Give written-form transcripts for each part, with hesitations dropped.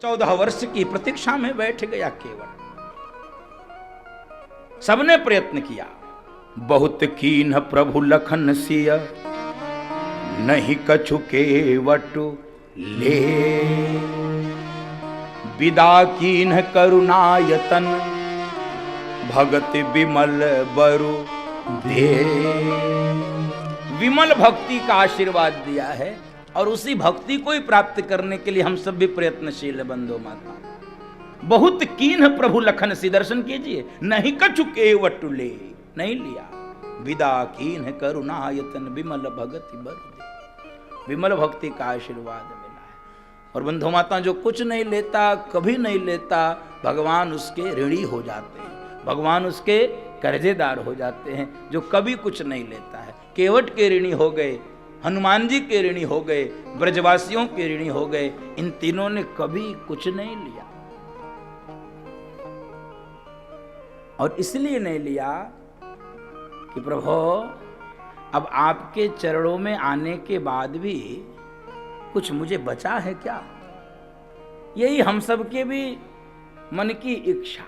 14 वर्ष की प्रतीक्षा में बैठ गया केवट। सबने प्रयत्न किया, बहुत कीन्ह प्रभु लखन सिय, नहीं कछु केवट ले। विदा कीन्ह करुणायतन, भगत विमल बरु दे। विमल भक्ति का आशीर्वाद दिया है और उसी भक्ति को ही प्राप्त करने के लिए हम सब भी प्रयत्नशील है बंधु माता। बहुत कीन्ह प्रभु लखन सी, दर्शन कीजिए, नहीं कछु केवट ले, नहीं लिया। विदा कीन्ह करुणायतन, विमल भगति बरु दे। विमल भक्ति का आशीर्वाद मिला है। और बंधु माता, जो कुछ नहीं लेता, कभी नहीं लेता, भगवान उसके ऋणी हो जाते हैं, भगवान उसके कर्जेदार हो जाते हैं। जो कभी कुछ नहीं लेता है, केवट के ऋणी हो गए, हनुमान जी के ऋणी हो गए, ब्रजवासियों के ऋणी हो गए। इन तीनों ने कभी कुछ नहीं लिया। और इसलिए नहीं लिया कि प्रभु अब आपके चरणों में आने के बाद भी कुछ मुझे बचा है क्या। यही हम सबके भी मन की इच्छा।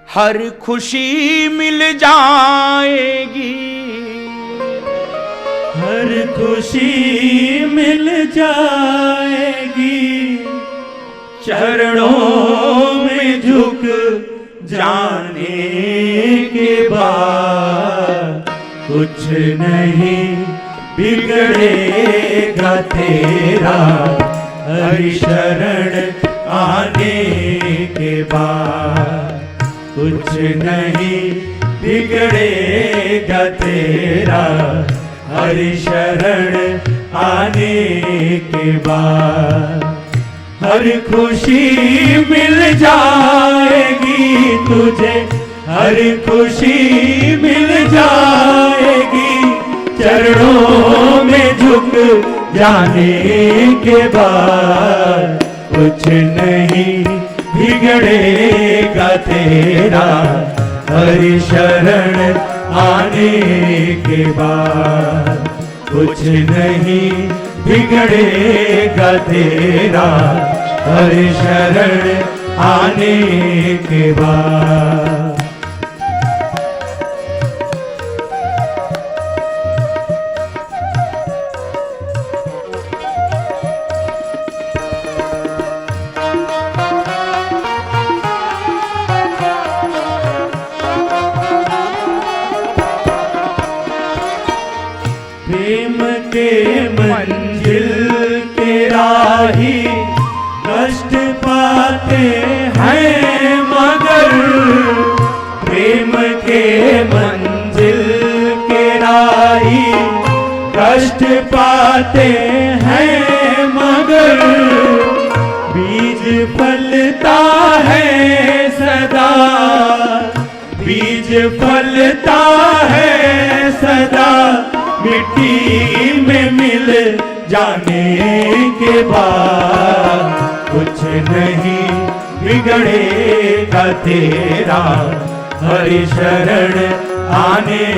हर खुशी मिल जाएगी, हर खुशी मिल जाएगी, चरणों में झुक जाने के बाद कुछ नहीं बिगड़ेगा तेरा, हरि शरण आने के बाद कुछ नहीं बिगड़ेगा तेरा, हरि शरण आने के बाद। हर खुशी मिल जाएगी तुझे, हर खुशी मिल जाएगी, चरणों में झुक जाने के बाद कुछ नहीं बिगड़ेगा तेरा, हरि शरण आने के बाद कुछ नहीं बिगड़ेगा तेरा, हरि शरण आने के बाद। प्रेम के मंजिल के राही कष्ट पाते हैं मगर, प्रेम के मंजिल के राही कष्ट पाते हैं मगर, बीज फलता है सदा, बीज फलता है सदा, मिट्टी में मिल जाने के बाद कुछ नहीं बिगड़ेगा तेरा, हरि शरण आने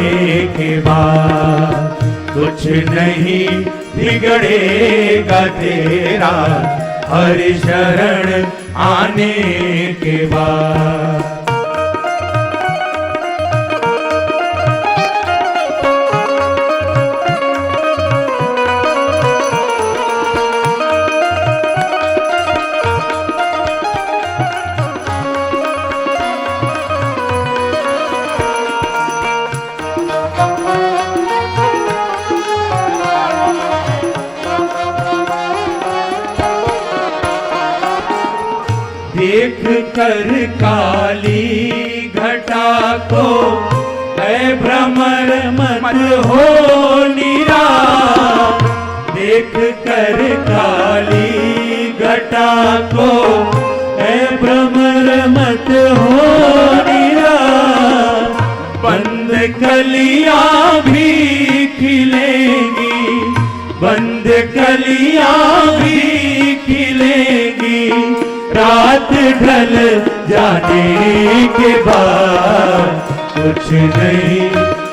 के बाद कुछ नहीं बिगड़ेगा तेरा, हरि शरण आने के बाद। देख कर काली घटा को है भ्रमर मत हो निराश, देख कर काली घटा को है भ्रमर मत हो निराश। बंद कलियां भी खिलेंगी, बंद कलियां भी खिलेंगी, रात ढल जाने के बाद कुछ नहीं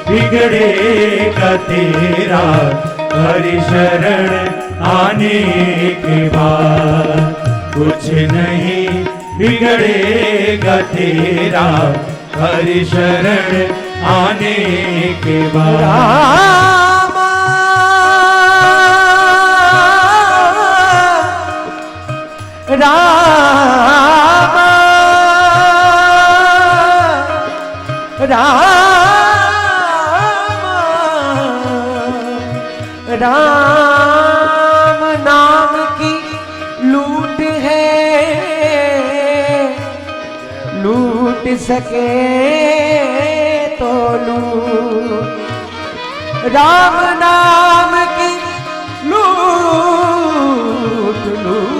बिगड़ेगा तेरा, हरि शरण आने के बाद कुछ नहीं बिगड़ेगा तेरा हरि शरण आने के बाद। राम राम राम नाम की लूट है, लूट सके तो लूट, राम नाम की लूट लूट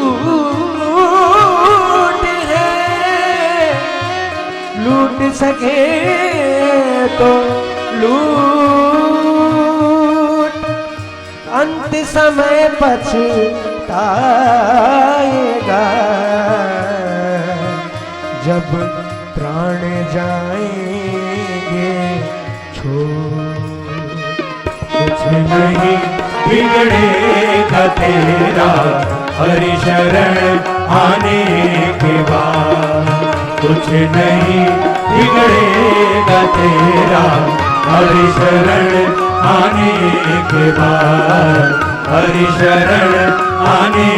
है, लूट सके तो लूट, अंत समय पछताएगा जब प्राण जाएंगे छोड़। कुछ नहीं बिगड़ेगा तेरा हरि शरण आने के बाद कुछ नहीं बिगड़ेगा तेरा हरि शरण आने के बाद हरि शरण आने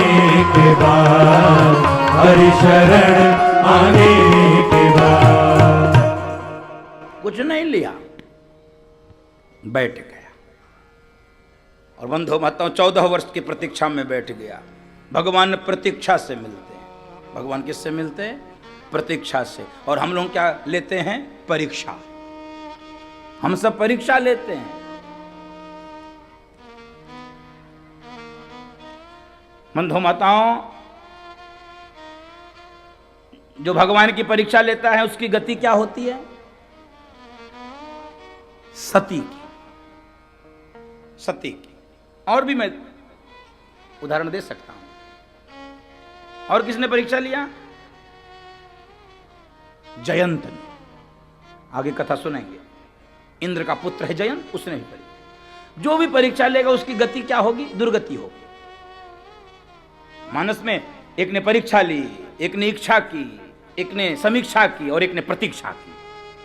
के बाद हरि शरण आने के बाद। कुछ नहीं लिया, बैठ गया और बंधु माताओं 14 वर्ष की प्रतीक्षा में बैठ गया। भगवान प्रतीक्षा से मिलते हैं। भगवान किससे मिलते हैं? प्रतीक्षा से। और हम लोग क्या लेते हैं? परीक्षा। हम सब परीक्षा लेते हैं। बंधु माताओं, जो भगवान की परीक्षा लेता है उसकी गति क्या होती है? सती की, सती की। और भी मैं उदाहरण दे सकता हूं। और किसने परीक्षा लिया? जयंत ने। आगे कथा सुनेंगे। इंद्र का पुत्र है जयंत, उसने भी परीक्षा। जो भी परीक्षा लेगा उसकी गति क्या होगी? दुर्गति होगी। मानस में एक ने परीक्षा ली, एक ने इच्छा की, एक ने समीक्षा की और एक ने प्रतीक्षा की।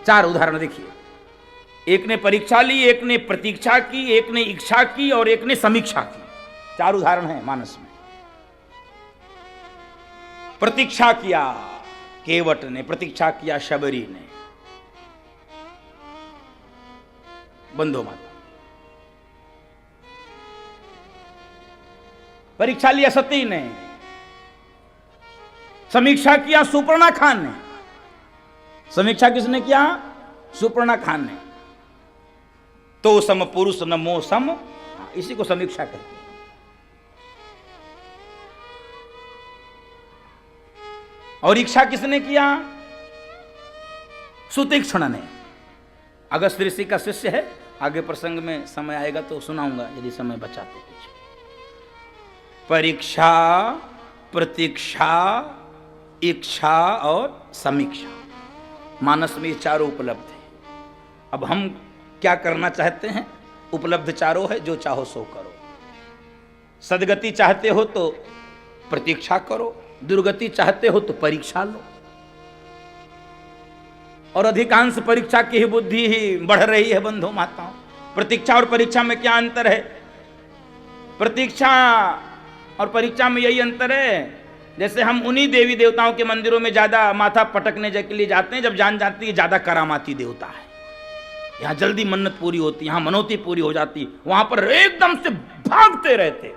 4 उदाहरण देखिए। एक ने परीक्षा ली, एक ने प्रतीक्षा की, एक ने इच्छा की और एक ने समीक्षा की। 4 उदाहरण हैं मानस में। प्रतीक्षा किया केवट ने, प्रतीक्षा किया शबरी ने। बंधु माता, परीक्षा लिया सती ने, समीक्षा किया सुपर्णा खान ने। समीक्षा किसने किया? सुपर्णा खान ने। तो सम पुरुष नमो सम, इसी को समीक्षा कहते हैं। और इच्छा किसने किया? सुतीक्ष्ण ने। अगस्त ऋषि का शिष्य है। आगे प्रसंग में समय आएगा तो सुनाऊंगा यदि समय बचा तो कुछ। परीक्षा, प्रतीक्षा, इच्छा और समीक्षा, मानस में ये 4 उपलब्ध है। अब हम क्या करना चाहते हैं? उपलब्ध 4 है, जो चाहो सो करो। सदगति चाहते हो तो प्रतीक्षा करो, दुर्गति चाहते हो तो परीक्षा लो। और अधिकांश परीक्षा की ही बुद्धि ही बढ़ रही है बंधु माताओं। प्रतीक्षा और परीक्षा में क्या अंतर है? प्रतीक्षा और परीक्षा में यही अंतर है, जैसे हम उन्हीं देवी देवताओं के मंदिरों में ज्यादा माथा पटकने के लिए जाते हैं जब जान जाती है ज्यादा करामाती देवता है। यहाँ जल्दी मन्नत पूरी होती, यहाँ मनोती पूरी हो जाती। वहां पर एकदम से भागते रहते,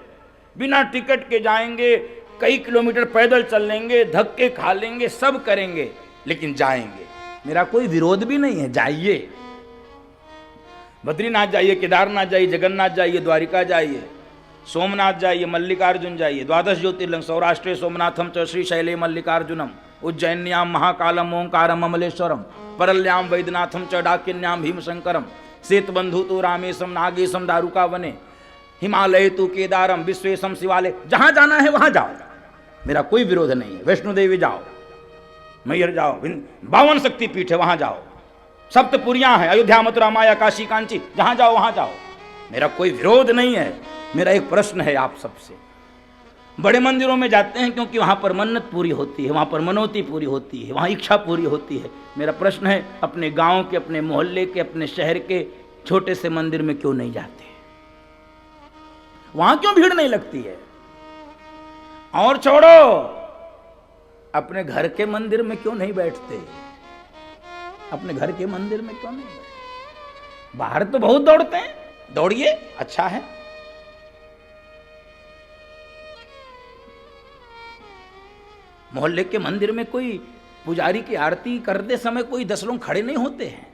बिना टिकट के जाएंगे, कई किलोमीटर पैदल चल लेंगे, धक्के खा लेंगे, सब करेंगे, लेकिन जाएंगे। मेरा कोई विरोध भी नहीं है, जाइए। बद्रीनाथ जाइए, केदारनाथ जाइए, जगन्नाथ जाइए, द्वारिका जाइए, सोमनाथ जाइए, मल्लिकार्जुन जाइए। 12 ज्योतिर्लिंग सौराष्ट्रे सोमनाथम च श्रीशैले मल्लिकार्जुनम, उज्जैन्याम महाकालम ओंकारम अमलेश्वरम, परल्याम वैद्यनाथम च डाकिन्याम भीमशंकरम, सेतबंधु तो रामेशम नागेशम दारुका वने, हिमालय तो केदारम विश्वेशम शिवालय। जहां जाना है वहां जाओ, मेरा कोई विरोध नहीं है। वैष्णो देवी जाओ, मैहर जाओ, 52 शक्तिपीठ है वहां जाओ, सप्तपुरियां हैं, अयोध्या मथुरा माया काशी कांची, जहां जाओ वहां जाओ, मेरा कोई विरोध नहीं है। मेरा एक प्रश्न है आप सबसे, बड़े मंदिरों में जाते हैं क्योंकि वहाँ पर मन्नत पूरी होती है, वहाँ पर मनोती पूरी होती है, वहाँ इच्छा पूरी होती है। मेरा प्रश्न है, अपने गांव के, अपने मोहल्ले के, अपने शहर के छोटे से मंदिर में क्यों नहीं जाते? वहाँ क्यों भीड़ नहीं लगती है? और छोड़ो, अपने घर के मंदिर में क्यों नहीं बैठते? अपने घर के मंदिर में क्यों नहीं बैठते? बाहर तो बहुत दौड़ते हैं, दौड़िए, अच्छा है। मोहल्ले के मंदिर में कोई पुजारी की आरती करते समय कोई 10 लोग खड़े नहीं होते हैं।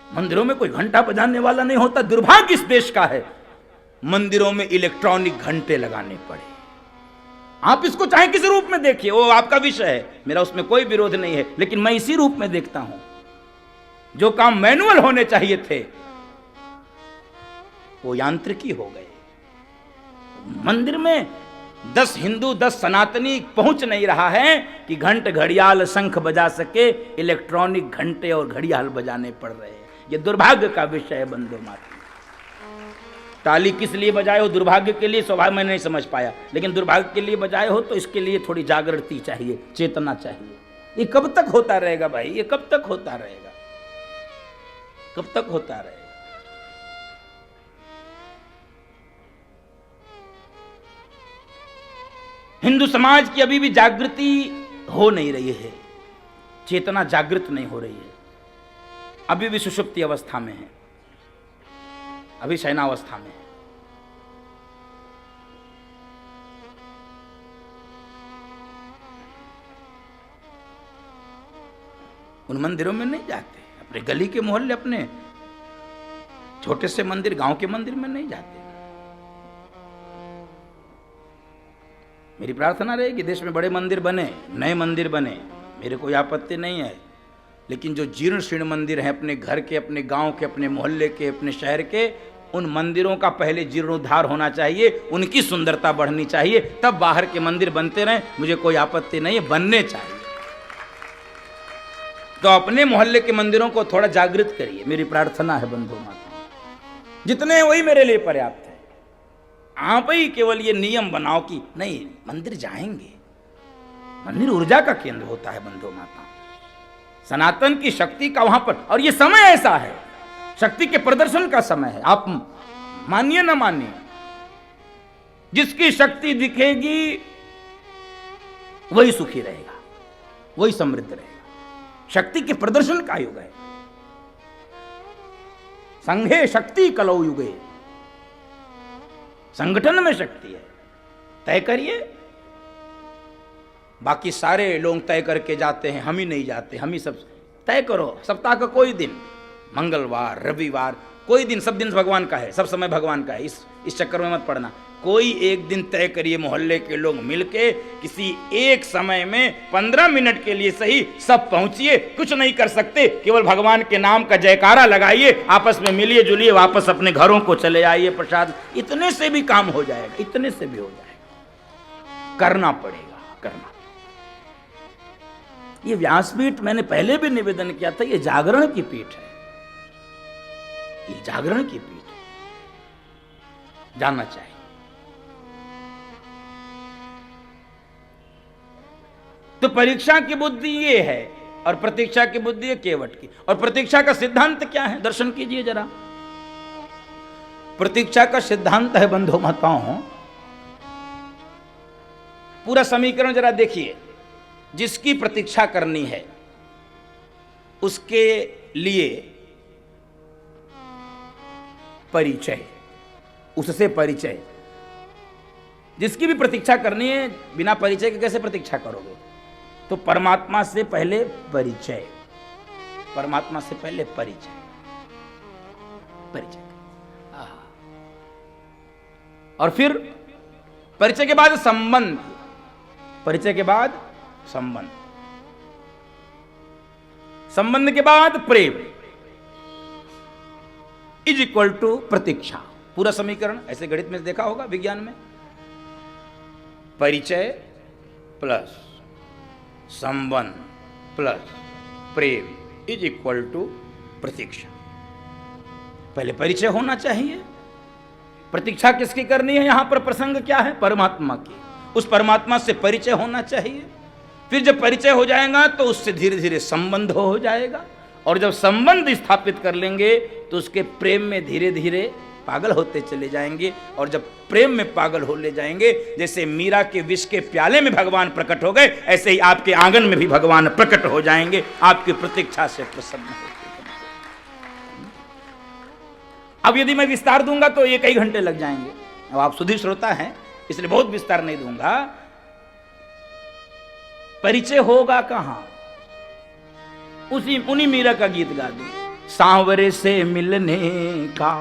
मंदिरों में कोई घंटा बजाने वाला नहीं होता। दुर्भाग्य इस देश का है, मंदिरों में इलेक्ट्रॉनिक घंटे लगाने पड़े। आप इसको चाहे किसी रूप में देखिए, वो आपका विषय है, मेरा उसमें कोई विरोध नहीं है, लेकिन मैं इसी रूप में देखता हूं। जो काम मैनुअल होने चाहिए थे वो यांत्रिकी हो गए। मंदिर में 10 हिंदू 10 सनातनी पहुंच नहीं रहा है कि घंट घड़ियाल शंख बजा सके, इलेक्ट्रॉनिक घंटे और घड़ियाल बजाने पड़ रहे हैं। ये दुर्भाग्य का विषय है बंधु माता। ताली किस लिए बजाए हो? दुर्भाग्य के लिए, स्वभाव में नहीं समझ पाया, लेकिन दुर्भाग्य के लिए बजाए हो तो इसके लिए थोड़ी जागृति चाहिए, चेतना चाहिए। ये कब तक होता रहेगा भाई? ये कब तक होता रहेगा? कब तक होता रहेगा? हिंदू समाज की अभी भी जागृति हो नहीं रही है, चेतना जागृत नहीं हो रही है, अभी भी सुषुप्ति अवस्था में है, अभी शयनावस्था में है। उन मंदिरों में नहीं जाते, अपने गली के मोहल्ले, अपने छोटे से मंदिर, गांव के मंदिर में नहीं जाते। मेरी प्रार्थना रहेगी देश में बड़े मंदिर बने, नए मंदिर बने, मेरे कोई आपत्ति नहीं है, लेकिन जो जीर्ण शीर्ण मंदिर हैं अपने घर के, अपने गांव के, अपने मोहल्ले के, अपने शहर के, उन मंदिरों का पहले जीर्णोद्धार होना चाहिए, उनकी सुंदरता बढ़नी चाहिए, तब बाहर के मंदिर बनते रहें, मुझे कोई आपत्ति नहीं है, बनने चाहिए। तो अपने मोहल्ले के मंदिरों को थोड़ा जागृत करिए, मेरी प्रार्थना है बंधु माता। जितने हैं वही मेरे लिए पर्याप्त है। आप ही केवल ये नियम बनाओ कि नहीं मंदिर जाएंगे, मंदिर ऊर्जा का केंद्र होता है बंधु माता, सनातन की शक्ति का वहां पर, और ये समय ऐसा है शक्ति के प्रदर्शन का समय है। आप मानिए ना मानिए, जिसकी शक्ति दिखेगी वही सुखी रहेगा, वही समृद्ध रहेगा। शक्ति के प्रदर्शन का युग है। संघे शक्ति कलौ युगे, संगठन में शक्ति है। तय करिए, बाकी सारे लोग तय करके जाते हैं, हम ही नहीं जाते। हम ही सब तय करो, सप्ताह का कोई दिन, मंगलवार, रविवार, कोई दिन, सब दिन भगवान का है, सब समय भगवान का है। इस चक्कर में मत पड़ना। कोई एक दिन तय करिए, मोहल्ले के लोग मिलके किसी एक समय में 15 मिनट के लिए सही सब पहुंचिए। कुछ नहीं कर सकते, केवल भगवान के नाम का जयकारा लगाइए, आपस में मिलिए जुलिए, वापस अपने घरों को चले आइए। प्रसाद, इतने से भी काम हो जाएगा, इतने से भी हो जाएगा। करना पड़ेगा, करना। ये व्यासपीठ मैंने पहले भी निवेदन किया था, ये जागरण की पीठ है, ये जागरण की पीठ है, जानना चाहिए। तो परीक्षा की बुद्धि ये है और प्रतीक्षा की बुद्धि है केवट की। और प्रतीक्षा का सिद्धांत क्या है, दर्शन कीजिए जरा। प्रतीक्षा का सिद्धांत है बंधु माताओं, पूरा समीकरण जरा देखिए। जिसकी प्रतीक्षा करनी है उसके लिए परिचय, उससे परिचय। जिसकी भी प्रतीक्षा करनी है, बिना परिचय के कैसे प्रतीक्षा करोगे? तो परमात्मा से पहले परिचय, परमात्मा से पहले परिचय, परिचय। और फिर परिचय के बाद संबंध, परिचय के बाद संबंध, संबंध के बाद प्रेम इज इक्वल टू प्रतीक्षा। पूरा समीकरण ऐसे गणित में देखा होगा, विज्ञान में। परिचय प्लस संबंध प्लस प्रेम इज इक्वल टू प्रतीक्षा। पहले परिचय होना चाहिए, प्रतीक्षा किसकी करनी है? यहां पर प्रसंग क्या है? परमात्मा की। उस परमात्मा से परिचय होना चाहिए। फिर जब परिचय हो जाएगा तो उससे धीरे धीरे संबंध हो जाएगा, और जब संबंध स्थापित कर लेंगे तो उसके प्रेम में धीरे धीरे पागल होते चले जाएंगे। और जब प्रेम में पागल हो ले जाएंगे, जैसे मीरा के विष के प्याले में भगवान प्रकट हो गए, ऐसे ही आपके आंगन में भी भगवान प्रकट हो जाएंगे, आपकी प्रतीक्षा से प्रसन्न होकर। अब यदि मैं विस्तार दूंगा तो ये कई घंटे लग जाएंगे। अब आप सुधी श्रोता हैं, इसलिए बहुत विस्तार नहीं दूंगा। परिचय होगा कहां? उन्हीं मीरा का गीत गा दूं, सांवरे से मिलने का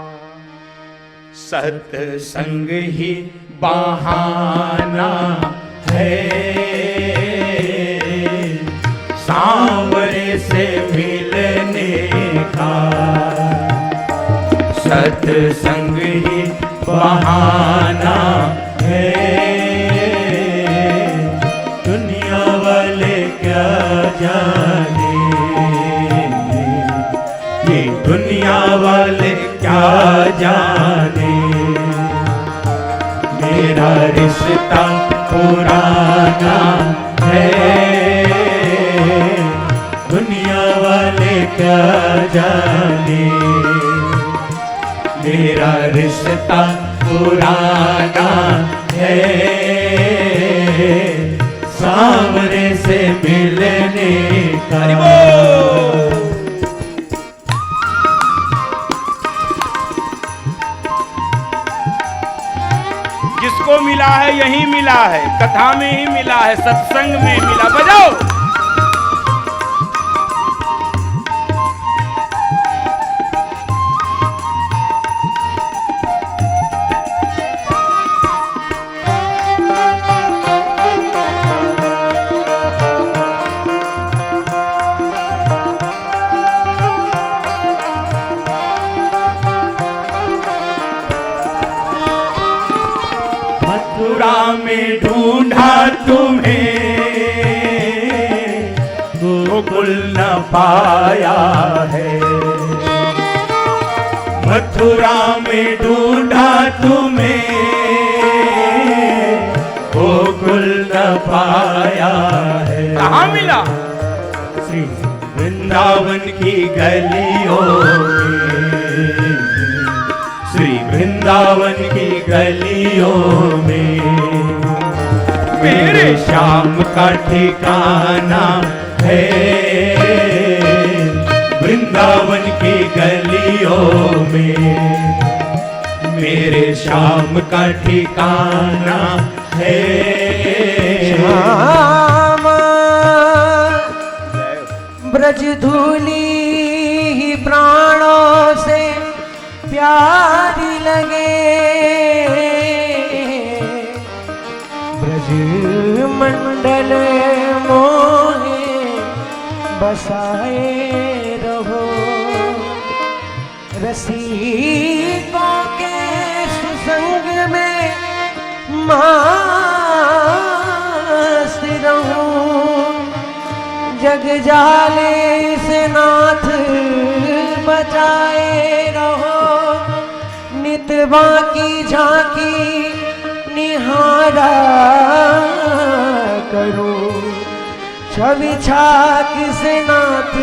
सत्संग ही बहाना है, सांवरे से मिलने का सत्संग ही बहाना है। दुनिया वाले क्या जाने, ये दुनिया वाले क्या जाने, मेरा रिश्ता पुराना है। दुनिया वाले क्या जाने, मेरा रिश्ता पुराना है। सांवरे से मिलने का जिसको मिला है यही मिला है, कथा में ही मिला है, सत्संग में मिला। बजाओ। मथुरा में ढूंढा तुम्हें, गोकुल न पाया है। मथुरा में ढूंढा तुम्हें, गोकुल न पाया है। कहाँ मिला? श्री वृंदावन की गलियों में, श्री वृंदावन की गलियों में मेरे श्याम का ठिकाना है। वृंदावन की गलियों में मेरे श्याम का ठिकाना है। श्याम ब्रज धूली ही प्राणों से प्यारी लगे, ब्रज मंडल मोहे बसाए रहो। रसिकों के सुसंग में मस्त रहूं, जग जाले से नाथ बचाए रहो। नित बाकी झांकी निहारा करो, छवि छाक से नाथ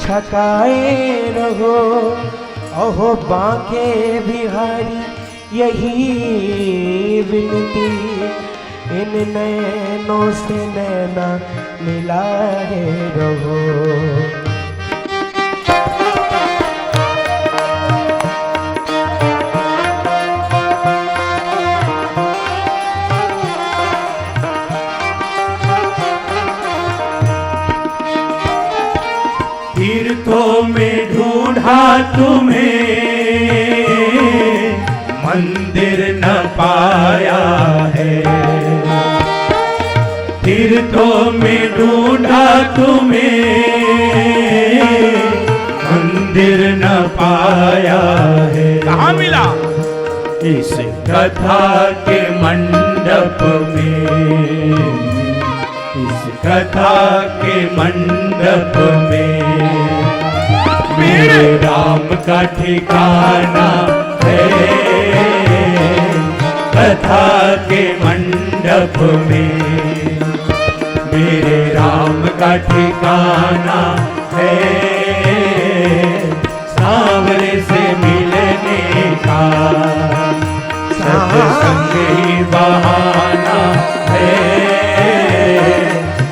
छकाए रहो। अहो बांके बिहारी यही विनती, इन नैनों से नैना मिलाए रहो। तीर्थों में ढूंढा तुम्हें, मंदिर न पाया है। तीर्थों में ढूंढा तुम्हें, मंदिर न पाया है। कहाँ मिला? इस कथा के मंडप में, इस कथा के मंडप में मेरे राम का ठिकाना है। कथा के मंडप में मेरे राम का ठिकाना है, सांवरे से मिलने का सत्संग ही बहाना है,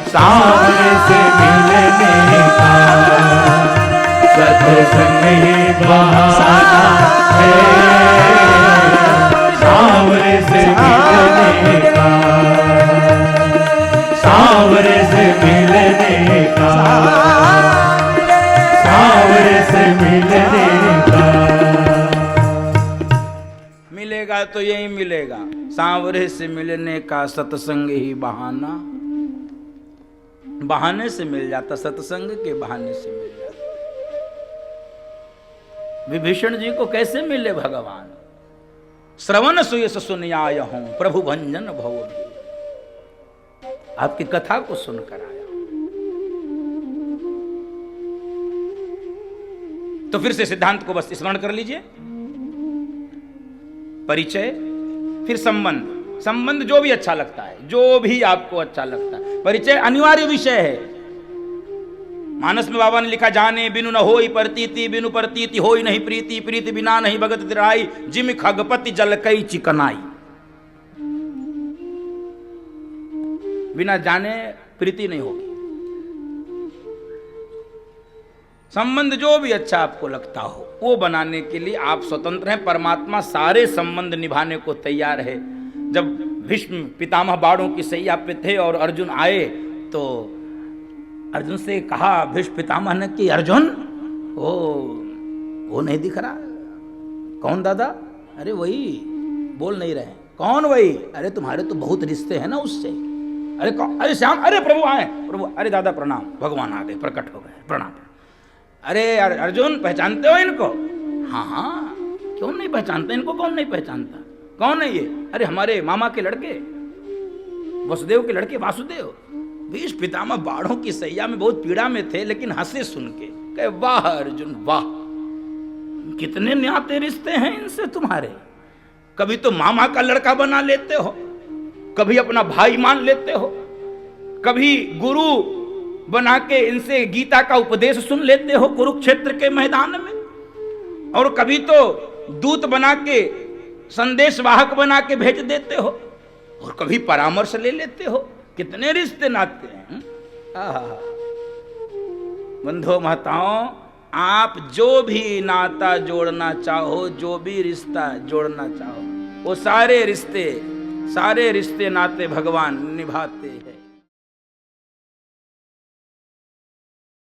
सांवरे से मिलने का सत्संग ही बहाना है, सांवरे से मिलने का, सांवरे से मिलने का, सांवरे से मिलने का। मिलेगा तो यही मिलेगा, सांवरे से मिलने का सत्संग ही बहाना। बहाने से मिल जाता, सत्संग के बहाने से मिल जाता। विभीषण जी को कैसे मिले भगवान? श्रवण सुयस सुनियाय हूं प्रभु भंजन भव, आपकी कथा को सुनकर आया। तो फिर से सिद्धांत को बस स्मरण कर लीजिए। परिचय, फिर संबंध। संबंध जो भी अच्छा लगता है, जो भी आपको अच्छा लगता है। परिचय अनिवार्य विषय है। मानस में बाबा ने लिखा, जाने बिनु न होई प्रतीति, बिनु प्रतीति होई नहीं प्रीति, प्रीति बिना नहीं भगत तिराई, जिम खगपति जल कई चिकनाई। बिना जाने प्रीति नहीं होगी। संबंध जो भी अच्छा आपको लगता हो वो बनाने के लिए आप स्वतंत्र हैं। परमात्मा सारे संबंध निभाने को तैयार है। जब भीष्म पितामह बाणों की सैया पे थे और अर्जुन आए तो अर्जुन से कहा भीष्म पितामह ने कि अर्जुन वो नहीं दिख रहा। कौन दादा? अरे वही, बोल नहीं रहे। कौन वही? अरे तुम्हारे तो बहुत रिश्ते हैं ना उससे। अरे कौन? अरे श्याम। अरे प्रभु आए। प्रभु, अरे दादा प्रणाम, भगवान आ गए, प्रकट हो गए, प्रणाम। अरे अर्जुन, पहचानते हो इनको? हाँ हाँ, क्यों नहीं पहचानते इनको? कौन नहीं पहचानता? कौन है ये? अरे हमारे मामा के लड़के, वसुदेव के लड़के वासुदेव। भीष्म पितामह बाणों की सैया में बहुत पीड़ा में थे, लेकिन हंसे सुन के। कहे वाह अर्जुन वाह, कितने न्याते रिश्ते हैं इनसे तुम्हारे। कभी तो मामा का लड़का बना लेते हो, कभी अपना भाई मान लेते हो, कभी गुरु बना के इनसे गीता का उपदेश सुन लेते हो कुरुक्षेत्र के मैदान में, और कभी तो दूत बना के, संदेश वाहक बना के भेज देते हो, और कभी परामर्श ले लेते हो। कितने रिश्ते नाते हैं। बंधो महताओं, आप जो भी नाता जोड़ना चाहो, जो भी रिश्ता जोड़ना चाहो, वो सारे रिश्ते नाते भगवान निभाते हैं।